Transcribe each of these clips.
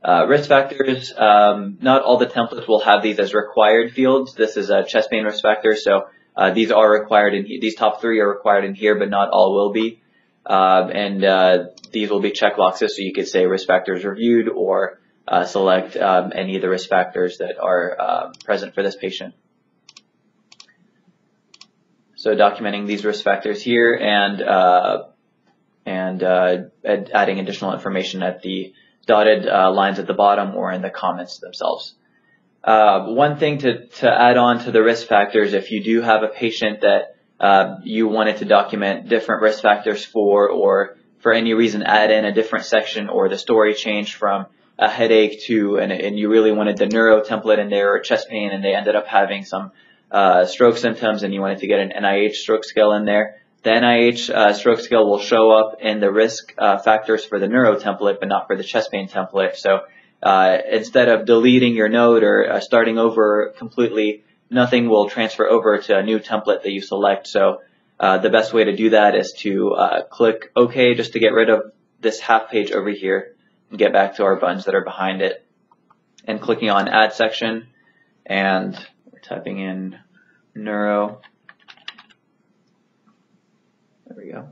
Risk factors, not all the templates will have these as required fields. This is a chest pain risk factor, so these are required in these top 3 are required in here, but not all will be. These will be checkboxes, so you could say risk factors reviewed or select any of the risk factors that are present for this patient. So documenting these risk factors here and adding additional information at the dotted lines at the bottom or in the comments themselves. One thing to add on to the risk factors, if you do have a patient that you wanted to document different risk factors for, or for any reason add in a different section, or the story changed from a headache to, and you really wanted the neuro template in there, or chest pain, and they ended up having some stroke symptoms and you wanted to get an NIH stroke scale in there, the NIH stroke scale will show up in the risk factors for the neuro template, but not for the chest pain template. So instead of deleting your note or starting over completely, nothing will transfer over to a new template that you select. So the best way to do that is to click OK just to get rid of this half page over here and get back to our buttons that are behind it. And clicking on Add Section, and we're typing in neuro. There we go.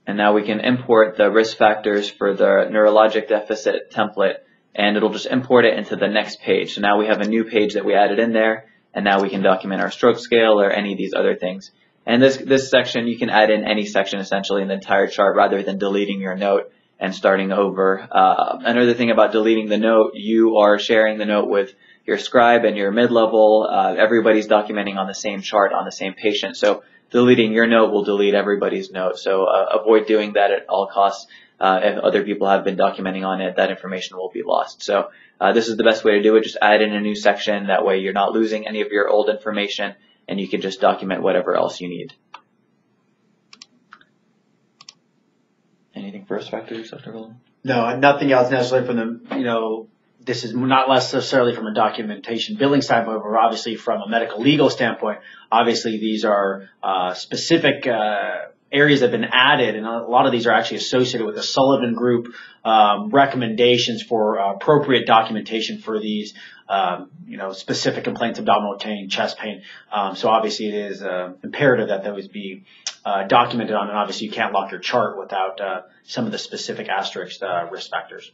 And now we can import the risk factors for the neurologic deficit template, and it'll just import it into the next page. So now we have a new page that we added in there, and now we can document our stroke scale or any of these other things. And this section, you can add in any section essentially in the entire chart rather than deleting your note and starting over. Another thing about deleting the note, you are sharing the note with your scribe and your mid-level. Everybody's documenting on the same chart on the same patient. So deleting your note will delete everybody's note. So avoid doing that at all costs. If other people have been documenting on it, that information will be lost. So this is the best way to do it. Just add in a new section. That way you're not losing any of your old information, and you can just document whatever else you need. Anything for risk factors, Dr. Golden? No, nothing else necessarily from the, this is not necessarily from a documentation billing standpoint, but obviously from a medical legal standpoint. Obviously, these are specific areas that have been added, and a lot of these are actually associated with the Sullivan Group recommendations for appropriate documentation for these, specific complaints, abdominal pain, chest pain. So obviously, it is imperative that those be documented on, and obviously you can't lock your chart without some of the specific asterisk risk factors.